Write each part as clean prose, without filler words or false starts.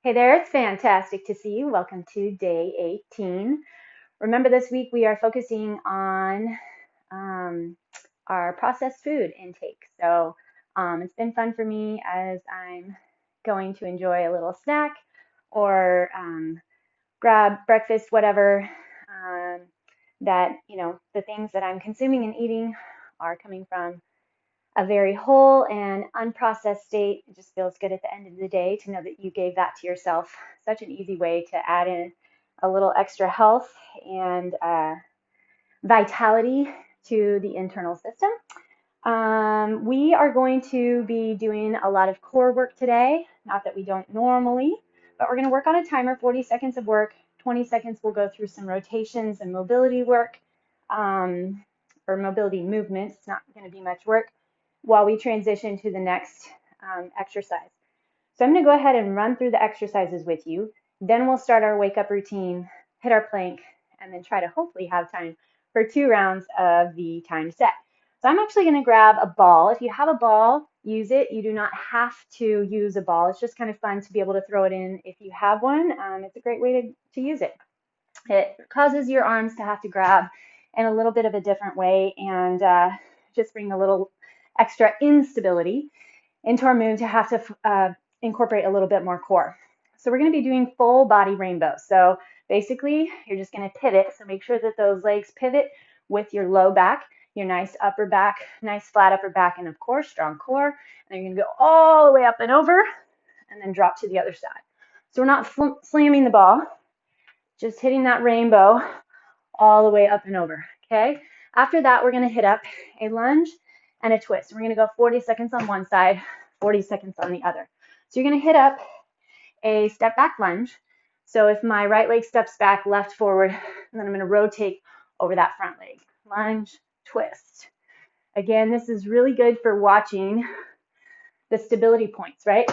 Hey there, it's fantastic to see you. Welcome to day 18. Remember, this week we are focusing on um, our processed food intake. It's been fun for me as I'm going to enjoy a little snack or grab breakfast, whatever. Um, the things that I'm consuming and eating are coming from a very whole and unprocessed state. It just feels good at the end of the day to know that you gave that to yourself. Such an easy way to add in a little extra health and vitality to the internal system. We are going to be doing a lot of core work today. Not that we don't normally, but we're going to work on a timer, 40 seconds of work. 20 seconds we'll go through some rotations and mobility work, or mobility movements. It's not going to be much work while we transition to the next exercise. So I'm going to go ahead and run through the exercises with you. Then we'll start our wake up routine, hit our plank, and then try to hopefully have time for 2 rounds of the time set. So I'm actually going to grab a ball. If you have a ball, use it. You do not have to use a ball. It's just kind of fun to be able to throw it in if you have one. It's a great way to use it. It causes your arms to have to grab in a little bit of a different way and just bring a little extra instability into our move to have to incorporate a little bit more core. So we're going to be doing full body rainbows. So basically, you're just going to pivot. So make sure that those legs pivot with your low back, your nice upper back, nice flat upper back, and of course, strong core. And you're going to go all the way up and over and then drop to the other side. So we're not slamming the ball, just hitting that rainbow all the way up and over, okay? After that, we're going to hit up a lunge and a twist. We're going to go 40 seconds on one side, 40 seconds on the other. So you're going to hit up a step back lunge. So if my right leg steps back, left forward, and then I'm going to rotate over that front leg. Lunge, twist. Again, this is really good for watching the stability points, right?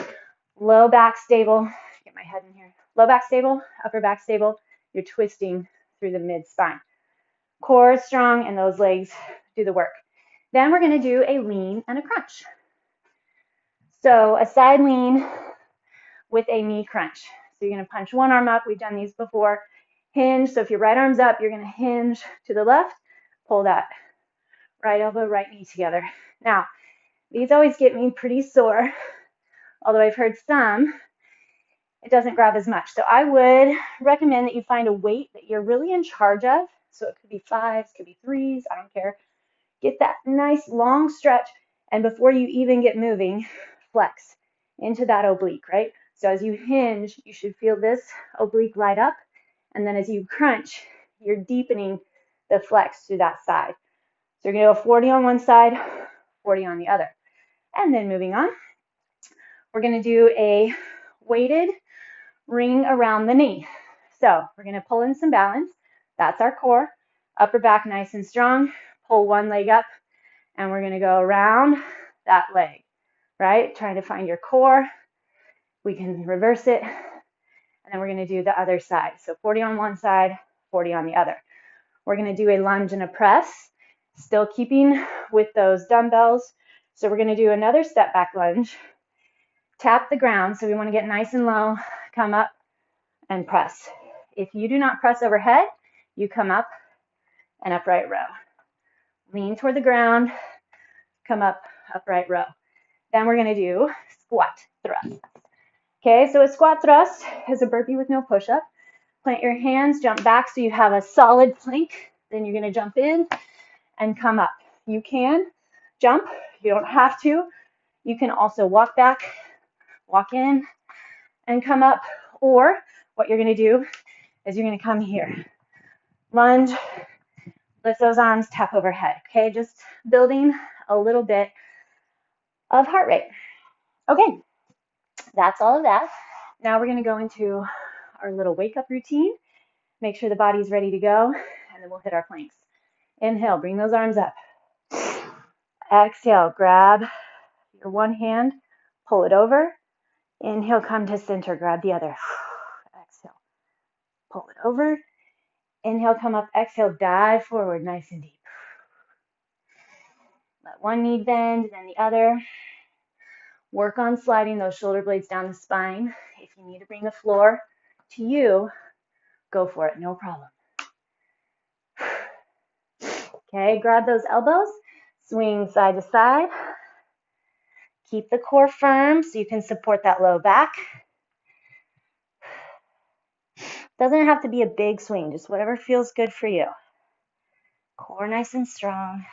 Low back stable, get my head in here. Low back stable, upper back stable, you're twisting through the mid spine. Core is strong and those legs do the work. Then we're going to do a lean and a crunch. So a side lean with a knee crunch. So you're going to punch one arm up. We've done these before. Hinge. So if your right arm's up, you're going to hinge to the left. Pull that right elbow, right knee together. Now, these always get me pretty sore, although I've heard some, it doesn't grab as much. So I would recommend that you find a weight that you're really in charge of. So it could be 5s, could be 3s, I don't care. Get that nice long stretch, and before you even get moving, flex into that oblique, right? So as you hinge, you should feel this oblique light up, and then as you crunch, you're deepening the flex to that side. So you're going to go 40 on one side, 40 on the other. And then moving on, we're going to do a weighted ring around the knee. So we're going to pull in some balance. That's our core. Upper back nice and strong. Pull one leg up, and we're going to go around that leg, right? Trying to find your core. We can reverse it, and then we're going to do the other side. So 40 on one side, 40 on the other. We're going to do a lunge and a press, still keeping with those dumbbells. So we're going to do another step back lunge. Tap the ground, so we want to get nice and low, come up and press. If you do not press overhead, you come up and upright row. Lean toward the ground, come up, upright row. Then we're going to do squat thrust. Okay, so a squat thrust is a burpee with no push-up. Plant your hands, jump back so you have a solid plank. Then you're going to jump in and come up. You can jump, you don't have to. You can also walk back, walk in, and come up. Or what you're going to do is you're going to come here. Lunge, lift those arms, tap overhead. Okay, just building a little bit of heart rate. Okay, that's all of that. Now we're going to go into our little wake up routine. Make sure the body's ready to go, and then we'll hit our planks. Inhale, bring those arms up. Exhale, grab your one hand, pull it over. Inhale, come to center, grab the other. Exhale, pull it over. Inhale, come up, exhale, dive forward, nice and deep. Let one knee bend, then the other. Work on sliding those shoulder blades down the spine. If you need to bring the floor to you, go for it, no problem. Okay, grab those elbows, swing side to side. Keep the core firm so you can support that low back. Doesn't have to be a big swing, just whatever feels good for you. Core nice and strong.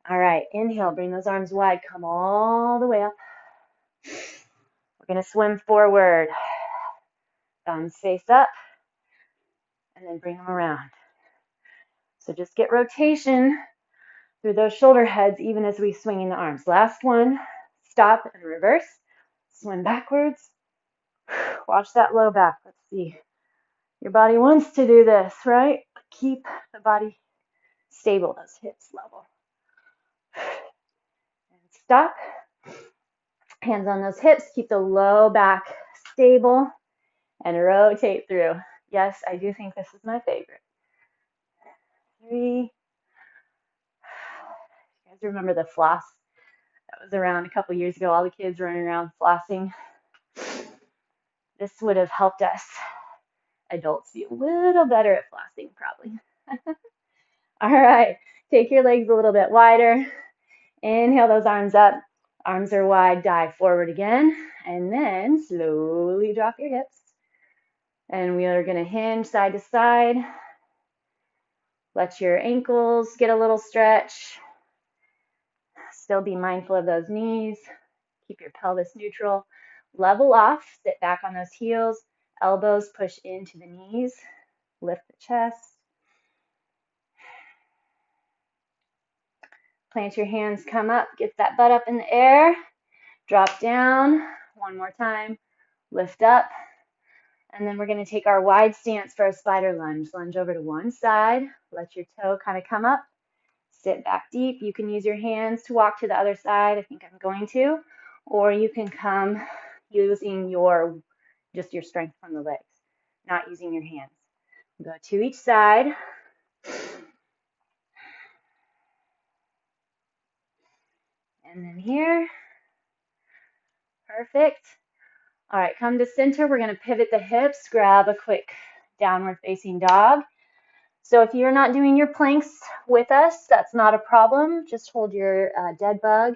All right, inhale, bring those arms wide, come all the way up. We're going to swim forward. Thumbs face up, and then bring them around. So just get rotation through those shoulder heads even as we swing in the arms. Last one, stop and reverse. Swim backwards. Watch that low back. Let's see. Your body wants to do this, right? Keep the body stable, those hips level. And stop. Hands on those hips. Keep the low back stable and rotate through. Yes, I do think this is my favorite. 3. You guys remember the floss that was around a couple years ago? All the kids running around flossing. This would have helped us adults be a little better at flossing, probably. All right, take your legs a little bit wider. Inhale those arms up. Arms are wide, dive forward again. And then slowly drop your hips. And we are going to hinge side to side. Let your ankles get a little stretch. Still be mindful of those knees. Keep your pelvis neutral. Level off, sit back on those heels. Elbows push into the knees. Lift the chest. Plant your hands, come up, get that butt up in the air. Drop down. One more time. Lift up. And then we're going to take our wide stance for a spider lunge. Lunge over to one side. Let your toe kind of come up. Sit back deep. You can use your hands to walk to the other side. I think I'm going to. Or you can come using just your strength from the legs, not using your hands. Go to each side. And then here. Perfect. All right, come to center. We're going to pivot the hips, grab a quick downward facing dog. So if you're not doing your planks with us, that's not a problem. Just hold your dead bug.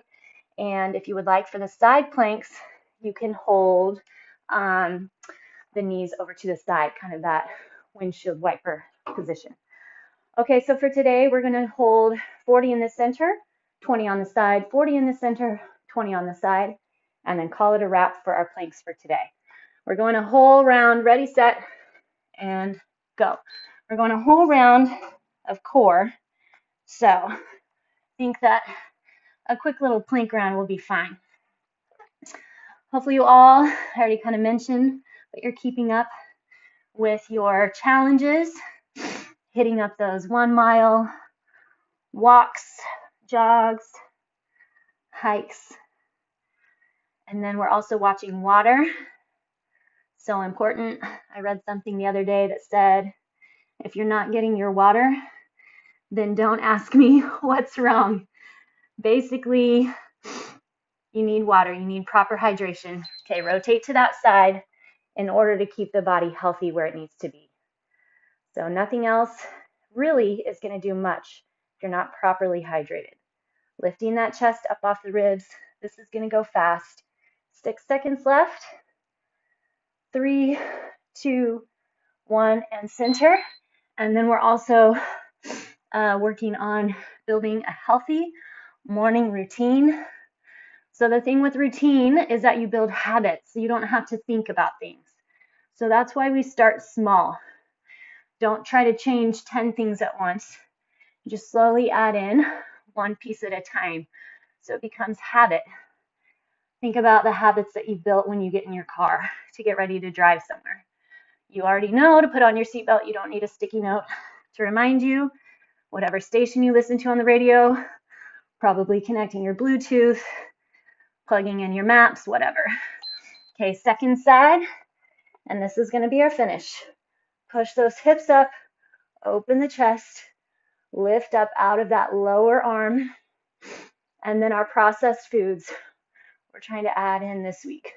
And if you would like for the side planks, you can hold the knees over to the side, kind of that windshield wiper position. Okay, so for today, we're going to hold 40 in the center, 20 on the side, 40 in the center, 20 on the side, and then call it a wrap for our planks for today. We're going a whole round, ready, set, and go. We're going a whole round of core, so I think that a quick little plank round will be fine. Hopefully you all, I already kind of mentioned, that you're keeping up with your challenges, hitting up those 1 mile walks, jogs, hikes, and then we're also watching water. So important. I read something the other day that said, if you're not getting your water, then don't ask me what's wrong. Basically, you need water. You need proper hydration. Okay, rotate to that side in order to keep the body healthy where it needs to be. So nothing else really is going to do much if you're not properly hydrated. Lifting that chest up off the ribs. This is going to go fast. 6 seconds left. 3, 2, 1, and center. And then we're also working on building a healthy morning routine. So the thing with routine is that you build habits, so you don't have to think about things. So that's why we start small. Don't try to change 10 things at once. Just slowly add in one piece at a time so it becomes habit. Think about the habits that you've built when you get in your car to get ready to drive somewhere. You already know to put on your seatbelt. You don't need a sticky note to remind you. Whatever station you listen to on the radio, probably connecting your Bluetooth, plugging in your maps, whatever. Okay, second side, and this is going to be our finish. Push those hips up, open the chest, lift up out of that lower arm, and then our processed foods we're trying to add in this week.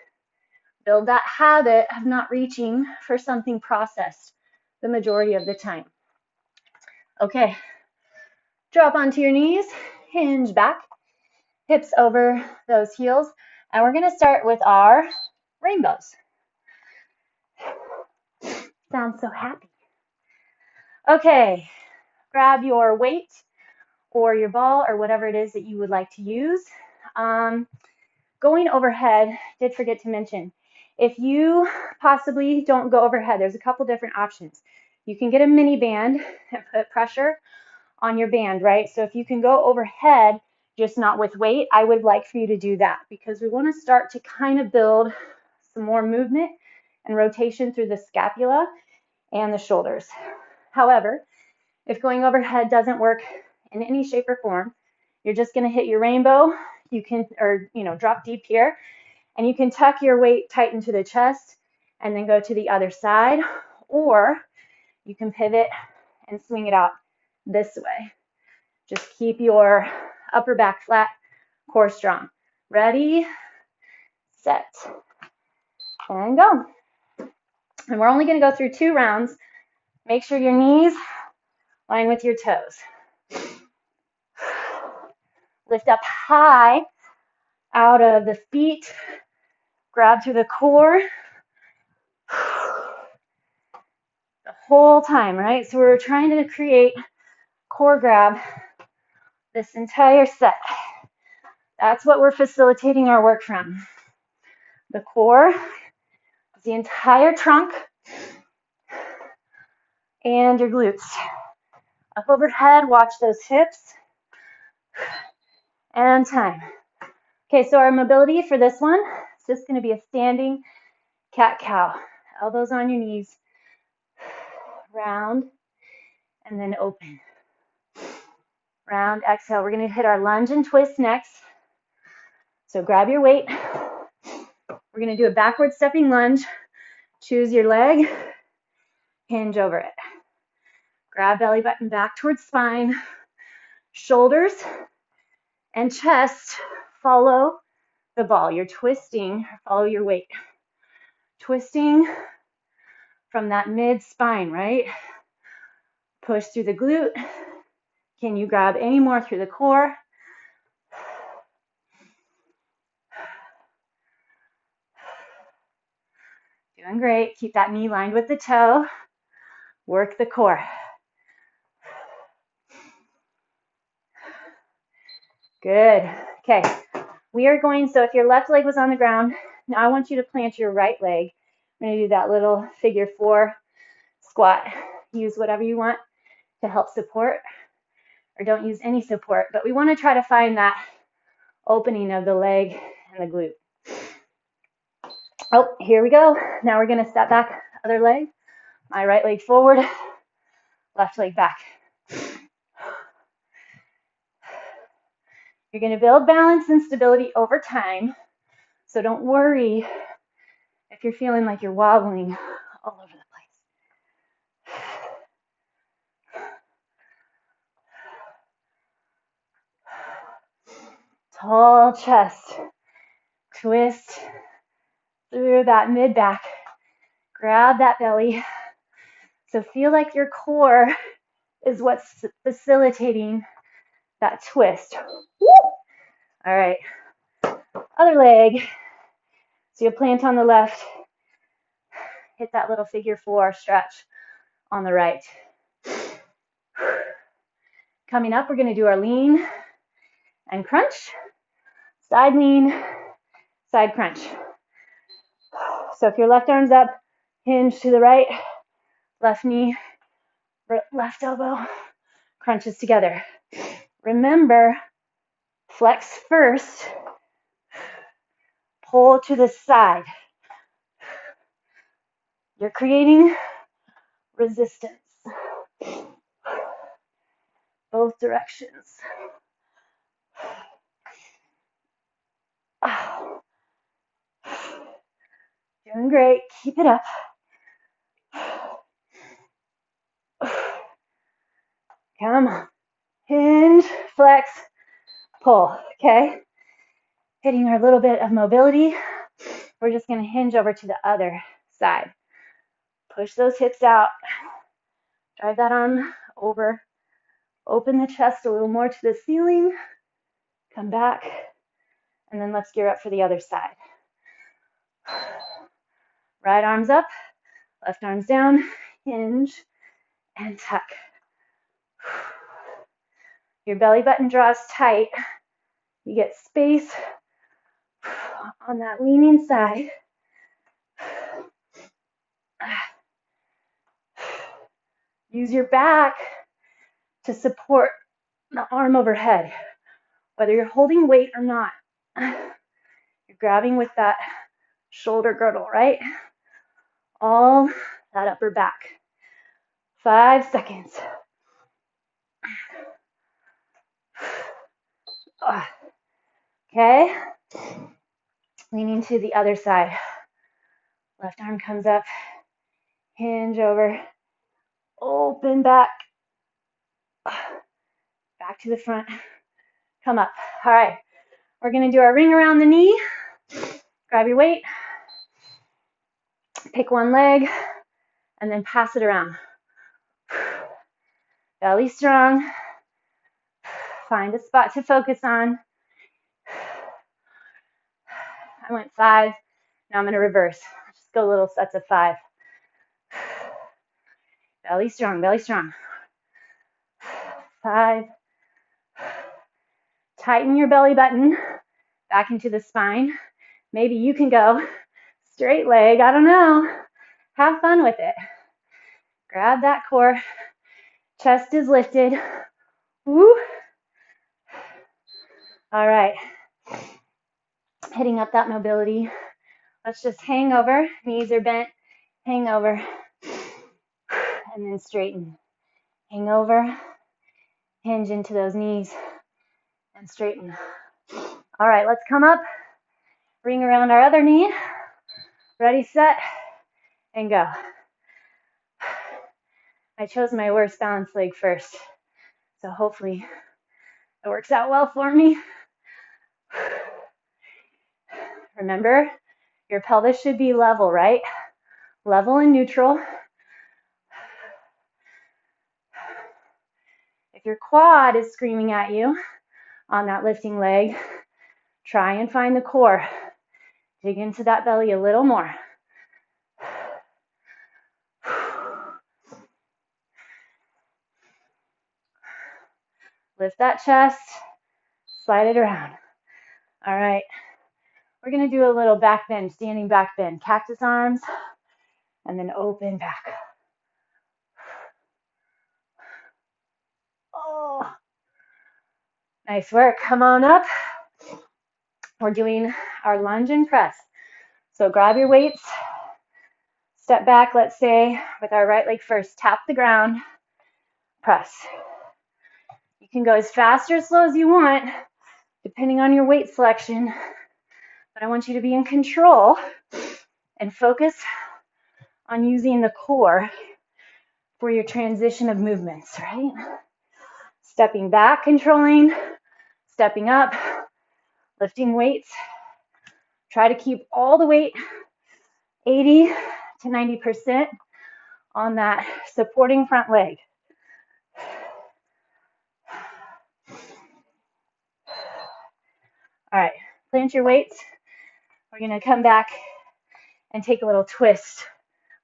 Build that habit of not reaching for something processed the majority of the time. Okay, drop onto your knees, hinge back, hips over those heels, and we're going to start with our rainbows. Sounds so happy. Okay, grab your weight or your ball or whatever it is that you would like to use. Going overhead, did forget to mention, if you possibly don't go overhead, there's a couple different options. You can get a mini band and put pressure on your band, right? So if you can go overhead, just not with weight, I would like for you to do that because we want to start to kind of build some more movement and rotation through the scapula and the shoulders. However, if going overhead doesn't work in any shape or form, you're just going to hit your rainbow. You can, or drop deep here, and you can tuck your weight tight into the chest and then go to the other side, or you can pivot and swing it out this way. Just keep your upper back flat, core strong. Ready, set, and go. And we're only going to go through 2 rounds. Make sure your knees line with your toes. Lift up high out of the feet. Grab through the core. The whole time, right? So we're trying to create core grab this entire set. That's what we're facilitating our work from. The core, the entire trunk, and your glutes. Up overhead, watch those hips. And time. Okay, so our mobility for this one is just going to be a standing cat-cow. Elbows on your knees. Round, and then open. Round, exhale. We're going to hit our lunge and twist next. So grab your weight. We're going to do a backward stepping lunge. Choose your leg. Hinge over it. Grab belly button back towards spine. Shoulders and chest follow the ball. You're twisting, follow your weight. Twisting from that mid spine, right? Push through the glute. Can you grab any more through the core? Doing great. Keep that knee lined with the toe. Work the core. Good. Okay. We are going, so if your left leg was on the ground, now I want you to plant your right leg. I'm going to do that little figure 4 squat. Use whatever you want to help support, or don't use any support, but we want to try to find that opening of the leg and the glute. Oh, here we go. Now we're going to step back, other leg. My right leg forward, left leg back. You're going to build balance and stability over time, so don't worry if you're feeling like you're wobbling all over the place. Tall chest, twist through that mid back, grab that belly. So feel like your core is what's facilitating that twist. Woo! All right, other leg. So you'll plant on the left, hit that little figure 4 stretch on the right. Coming up, we're going to do our lean and crunch. Side lean, side crunch. So if your left arm's up, hinge to the right, left knee, left elbow, crunches together. Remember, flex first, pull to the side. You're creating resistance. Both directions. Doing great. Keep it up. Come on. Hinge, flex, pull. Okay? Hitting our little bit of mobility we're just going to hinge over to the other side. Push those hips out. Drive that arm over. Open the chest a little more to the ceiling. Come back. And then let's gear up for the other side. Right arm's up. Left arm's down. Hinge and tuck. Your belly button draws tight. You get space on that leaning side. Use your back to support the arm overhead. Whether you're holding weight or not, you're grabbing with that shoulder girdle, right? All that upper back. 5 seconds. Okay. Leaning to the other side. Left arm comes up. Hinge over. Open back. Back to the front. Come up. All right. We're going to do our ring around the knee. Grab your weight. Pick one leg. And then pass it around. Belly strong. Find a spot to focus on. I went 5. Now I'm going to reverse. Just go little sets of 5. Belly strong, belly strong. 5. Tighten your belly button back into the spine. Maybe you can go straight leg. I don't know. Have fun with it. Grab that core. Chest is lifted. Woo. All right. Hitting up that mobility. Let's just hang over. Knees are bent. Hang over. And then straighten. Hang over. Hinge into those knees. And straighten. All right, let's come up. Ring around our other knee. Ready, set, and go. I chose my worst balanced leg first. So hopefully it works out well for me. Remember, your pelvis should be level, right? Level and neutral. If your quad is screaming at you on that lifting leg, try and find the core. Dig into that belly a little more. Lift that chest, slide it around. All right, we're gonna do a little back bend, standing back bend. Cactus arms, and then open back. Oh, nice work, come on up. We're doing our lunge and press. So grab your weights, step back, let's say, with our right leg first, tap the ground, press. You can go as fast or as slow as you want, depending on your weight selection, but I want you to be in control and focus on using the core for your transition of movements, right? Stepping back, controlling, stepping up, lifting weights. Try to keep all the weight 80 to 90% on that supporting front leg. All right, plant your weights. We're gonna come back and take a little twist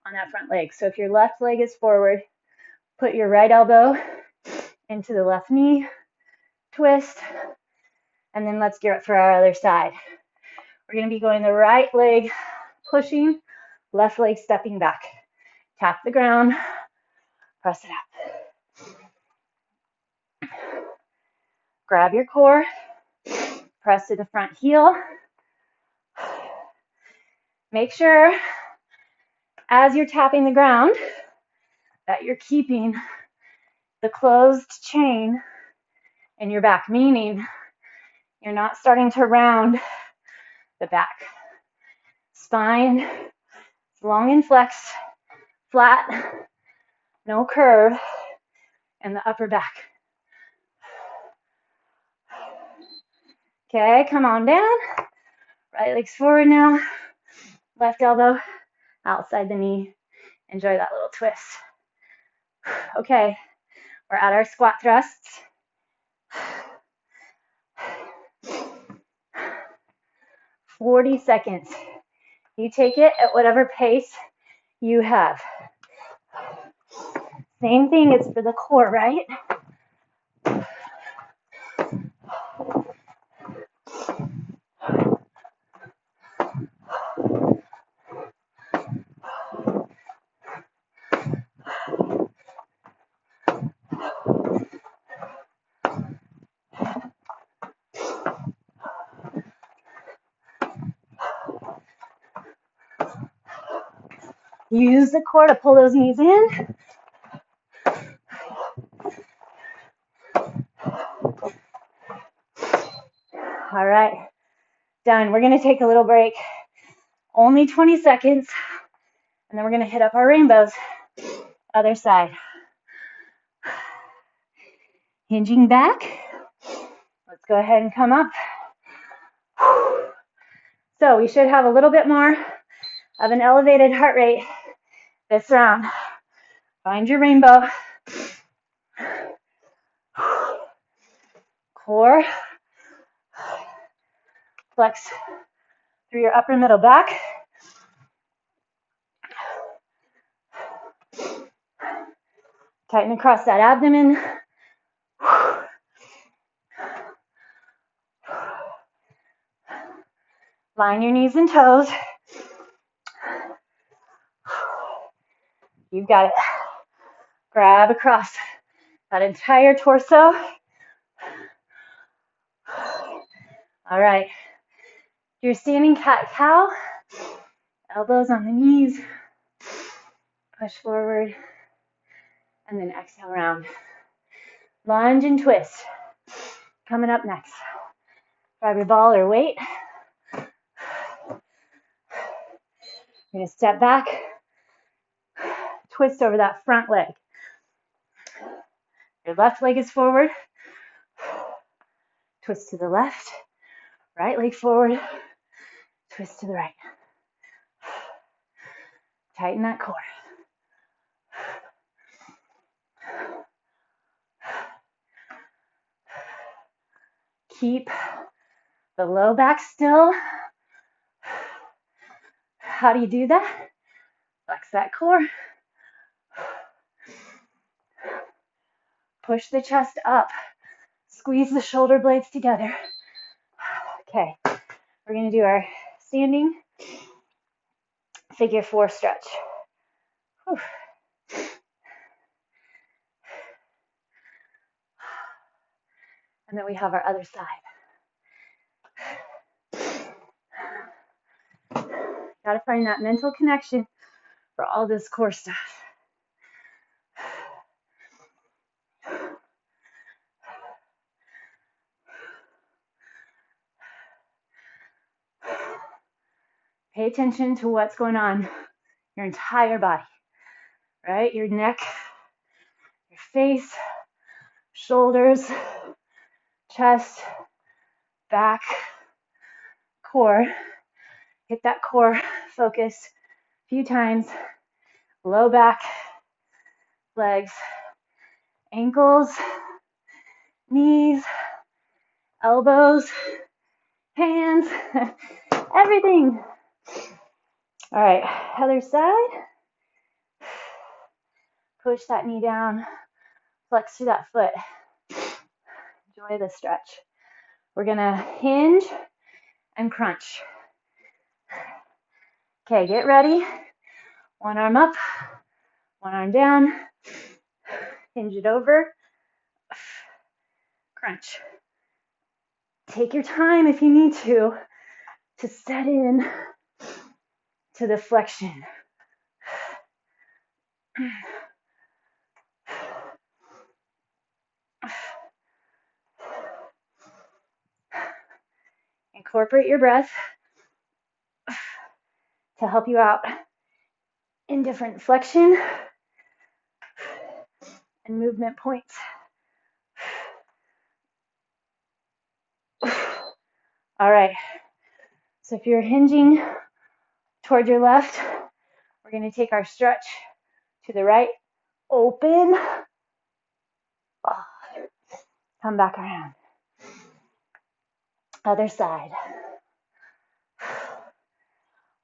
on that front leg. So if your left leg is forward, put your right elbow into the left knee, twist, and then let's gear up for our other side. We're gonna be going the right leg pushing, left leg stepping back. Tap the ground, press it up. Grab your core, press to the front heel. Make sure as you're tapping the ground that you're keeping the closed chain in your back, meaning you're not starting to round the back. Spine is long and flexed, flat, no curve, and the upper back. Okay, come on down. Right leg's forward now. Left elbow outside the knee. Enjoy that little twist. Okay, we're at our squat thrusts. 40 seconds. You take it at whatever pace you have. Same thing, it's for the core, right? Use the core to pull those knees in. All right, done. We're gonna take a little break. Only 20 seconds. And then we're gonna hit up our rainbows. Other side. Hinging back. Let's go ahead and come up. So we should have a little bit more of an elevated heart rate this round. Find your rainbow. Core. Flex through your upper middle back. Tighten across that abdomen. Line your knees and toes. You've got it. Grab across that entire torso. All right. You're standing cat-cow. Elbows on the knees. Push forward. And then exhale round. Lunge and twist. Coming up next. Grab your ball or weight. You're going to step back. Twist over that front leg. Your left leg is forward. Twist to the left. Right leg forward. Twist to the right. Tighten that core. Keep the low back still. How do you do that? Flex that core. Push the chest up. Squeeze the shoulder blades together. Okay, we're going to do our standing figure 4 stretch. Whew. And then we have our other side. Got to find that mental connection for all this core stuff. Pay attention to what's going on your entire body, right? Your neck, your face, shoulders, chest, back, core. Hit that core focus a few times. Low back, legs, ankles, knees, elbows, hands, everything. All right, other side. Push that knee down, flex through that foot. Enjoy the stretch. We're gonna hinge and crunch. Okay, get ready. One arm up, one arm down. Hinge it over. Crunch. Take your time if you need to set in to the flexion. Incorporate your breath to help you out in different flexion and movement points. All right, so if you're hinging toward your left. We're going to take our stretch to the right. Open. Come back around. Other side.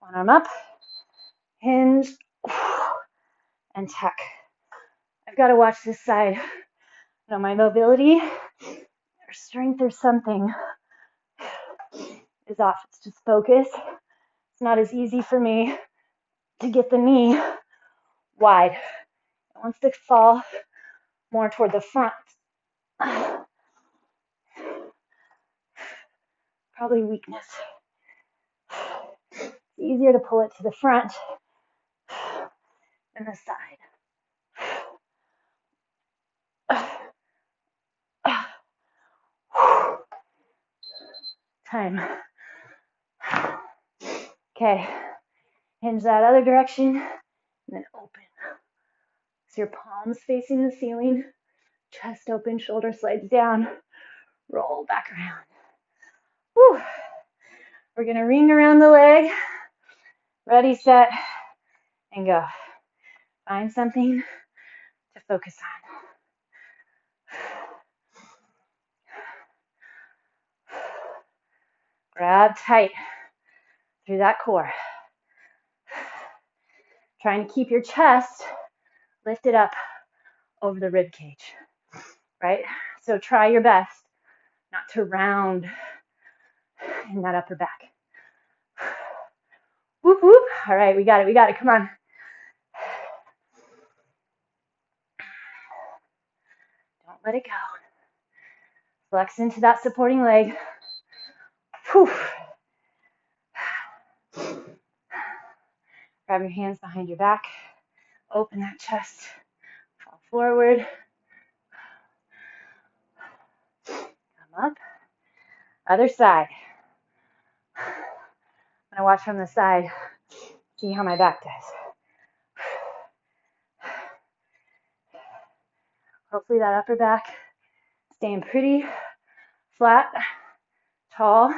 One arm up. Hinge. And tuck. I've got to watch this side. My mobility or strength or something is off. It's just focus. It's not as easy for me to get the knee wide. It wants to fall more toward the front. Probably weakness. It's easier to pull it to the front than the side. Time. Okay. Hinge that other direction and then open. So your palms facing the ceiling, chest open, shoulder slides down, roll back around. Whew. We're going to ring around the leg. Ready, set, and go. Find something to focus on. Grab tight through that core. Trying to keep your chest lifted up over the rib cage, right? So try your best not to round in that upper back. Whoop, whoop. All right, we got it. Come on. Don't let it go. Flex into that supporting leg. Whew. Grab your hands behind your back. Open that chest. Fall forward. Come up. Other side. I'm going to watch from the side. See how my back does. Hopefully that upper back staying pretty flat, tall.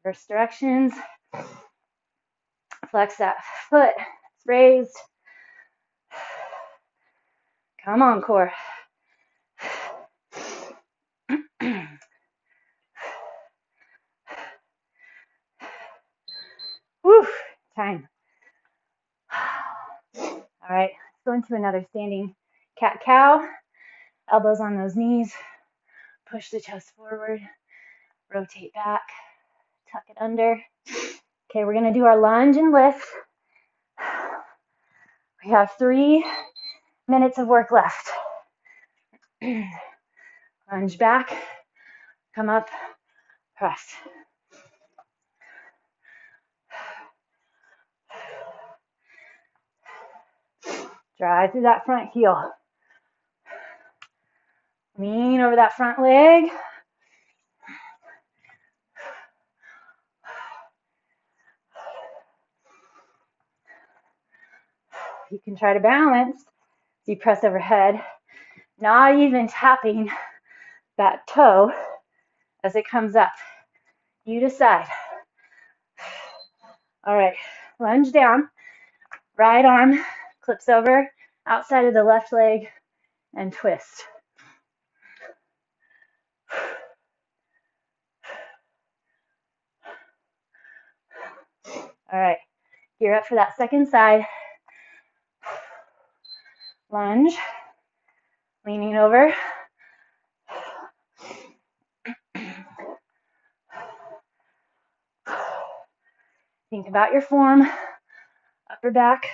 Reverse directions. Flex that foot. It's raised. Come on, core. Whew, time. All right, let's go into another standing cat-cow. Elbows on those knees. Push the chest forward. Rotate back. Tuck it under. Okay, we're going to do our lunge and lift. We have 3 minutes of work left. Lunge back. Come up. Press. Drive through that front heel. Lean over that front leg. You can try to balance as you press overhead, not even tapping that toe as it comes up. You decide. All right, lunge down. Right arm clips over outside of the left leg and twist. All right, gear up for that second side. Lunge, leaning over. Think about your form, upper back,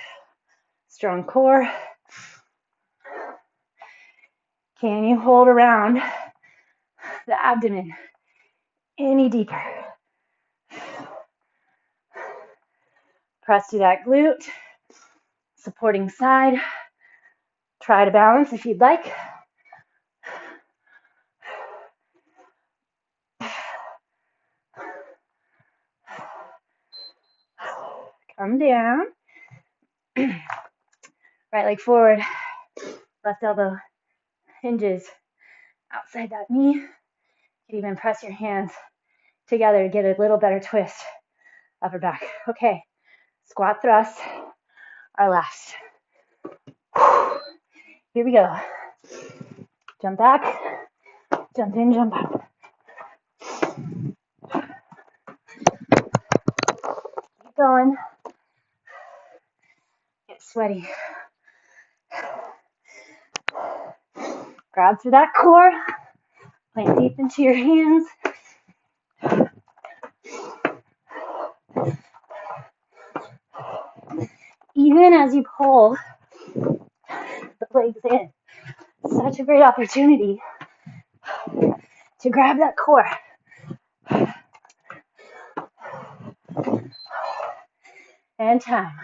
strong core. Can you hold around the abdomen any deeper? Press through that glute, supporting side. Try to balance if you'd like. Come down. Right leg forward, left elbow hinges outside that knee. You can even press your hands together to get a little better twist, upper back. Okay, squat thrusts are last. Here we go. Jump back, jump in, jump out. Keep going. Get sweaty. Grab through that core. Plank deep into your hands. Even as you pull the legs in, such a great opportunity to grab that core. And time.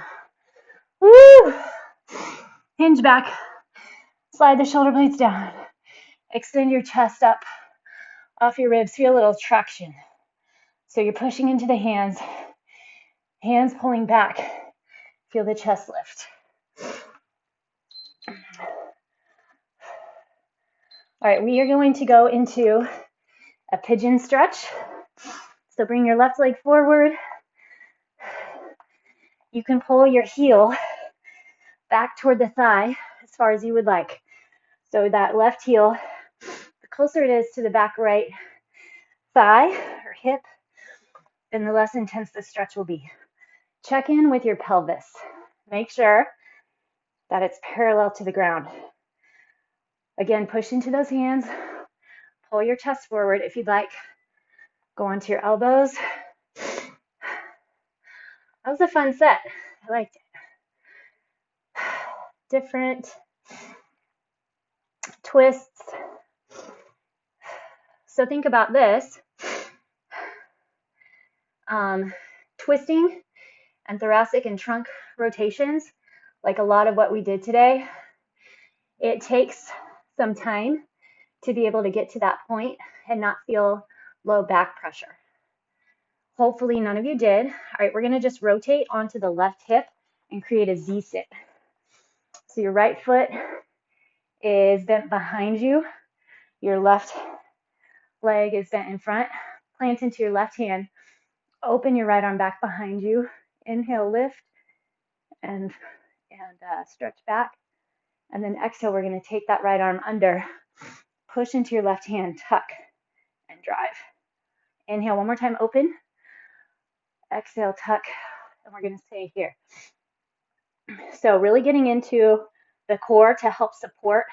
Woo! Hinge back. Slide the shoulder blades down. Extend your chest up off your ribs. Feel a little traction. So you're pushing into the hands. Hands pulling back. Feel the chest lift. All right, we are going to go into a pigeon stretch. So bring your left leg forward. You can pull your heel back toward the thigh as far as you would like. So that left heel, the closer it is to the back right thigh or hip, then the less intense the stretch will be. Check in with your pelvis. Make sure that it's parallel to the ground. Again, push into those hands. Pull your chest forward if you'd like. Go onto your elbows. That was a fun set. I liked it. Different twists. So think about this. Twisting and thoracic and trunk rotations, like a lot of what we did today, it takes some time to be able to get to that point and not feel low back pressure. Hopefully none of you did. All right, we're gonna just rotate onto the left hip and create a Z sit. So your right foot is bent behind you. Your left leg is bent in front. Plant into your left hand. Open your right arm back behind you. Inhale, lift, and stretch back. And then exhale, we're going to take that right arm under. Push into your left hand, tuck, and drive. Inhale, one more time, open. Exhale, tuck, and we're going to stay here. So really getting into the core to help support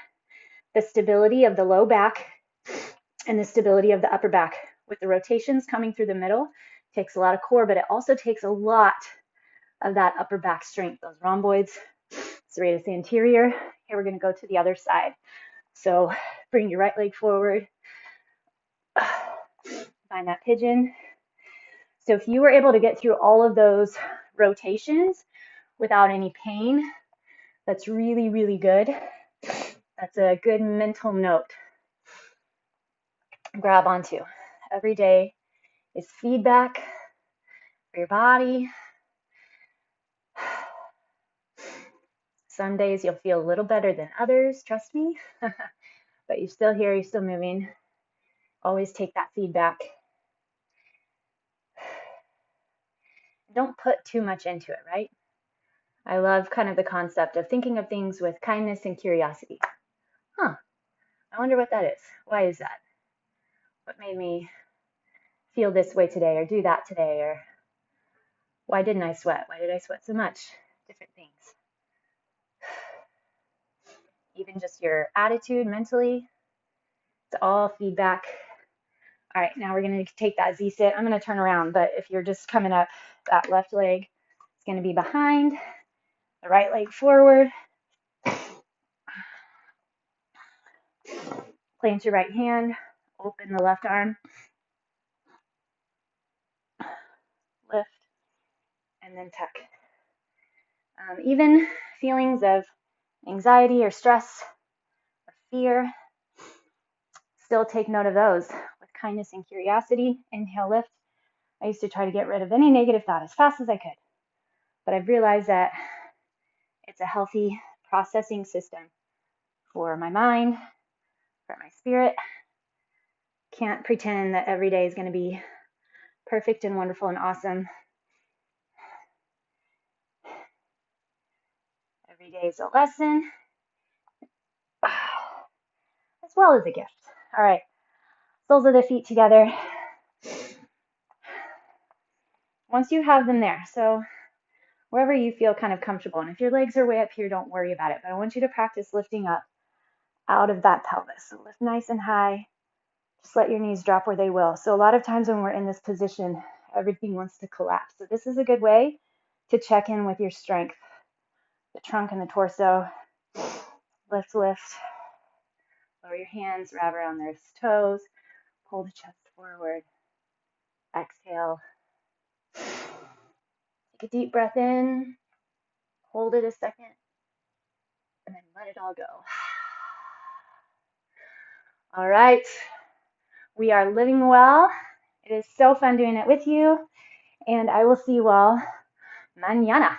the stability of the low back and the stability of the upper back. With the rotations coming through the middle, takes a lot of core, but it also takes a lot of that upper back strength, those rhomboids, serratus anterior. Here we're going to go to the other side. So bring your right leg forward. Find that pigeon. So if you were able to get through all of those rotations without any pain, that's really, really good. That's a good mental note. Grab onto. Every day is feedback for your body. Some days you'll feel a little better than others, trust me. But you're still here, you're still moving. Always take that feedback. Don't put too much into it, right? I love kind of the concept of thinking of things with kindness and curiosity. I wonder what that is. Why is that? What made me feel this way today or do that today? Or why didn't I sweat? Why did I sweat so much? Different things. Even just your attitude mentally. It's all feedback. All right, now we're going to take that Z sit. I'm going to turn around, but if you're just coming up, that left leg is going to be behind, the right leg forward. Plant your right hand, open the left arm, lift, and then tuck. Even feelings of anxiety or stress or fear, still take note of those with kindness and curiosity. Inhale, lift. I used to try to get rid of any negative thought as fast as I could, but I've realized that it's a healthy processing system for my mind, for my spirit. Can't pretend that every day is going to be perfect and wonderful and awesome. Every day is a lesson, as well as a gift. All right, soles of the feet together. Once you have them there, so wherever you feel kind of comfortable, and if your legs are way up here, don't worry about it, but I want you to practice lifting up out of that pelvis. So lift nice and high. Just let your knees drop where they will. So a lot of times when we're in this position, everything wants to collapse. So this is a good way to check in with your strength. The trunk and the torso. Lift, lift. Lower your hands, wrap around those toes. Pull the chest forward. Exhale. Take a deep breath in. Hold it a second. And then let it all go. All right. We are living well. It is so fun doing it with you. And I will see you all mañana.